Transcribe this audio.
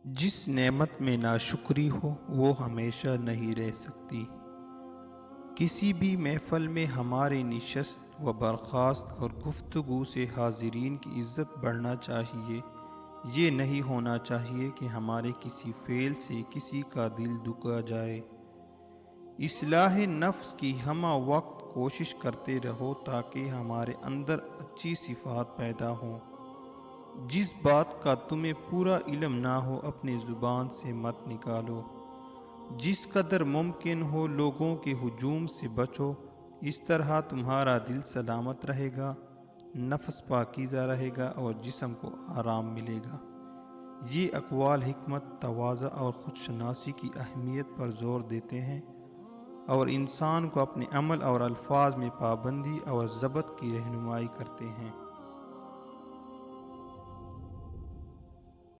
जिस नेमत में नाशुक्री हो वो हमेशा नहीं रह सकती। किसी भी महफ़िल में हमारे निशस्त व बर्खास्त और गुफ्तगू से हाज़रीन की इज़्ज़त बढ़ना चाहिए। ये नहीं होना चाहिए कि हमारे किसी फ़ेल से किसी का दिल दुखा जाए। इस्लाह नफ्स की हमा वक्त कोशिश करते रहो ताकि हमारे अंदर अच्छी सिफ़ात पैदा हों। जिस बात का तुम्हें पूरा इल्म ना हो अपनी ज़ुबान से मत निकालो। जिस कदर मुमकिन हो लोगों के हुजूम से बचो। इस तरह तुम्हारा दिल सलामत रहेगा, नफ्स पाकीज़ा रहेगा और जिस्म को आराम मिलेगा। ये अक़वाल हिकमत, तवाज़ा और ख़ुदशनासी की अहमियत पर ज़ोर देते हैं और इंसान को अपने अमल और अल्फाज में पाबंदी और ज़ब्त की रहनुमाई करते हैं।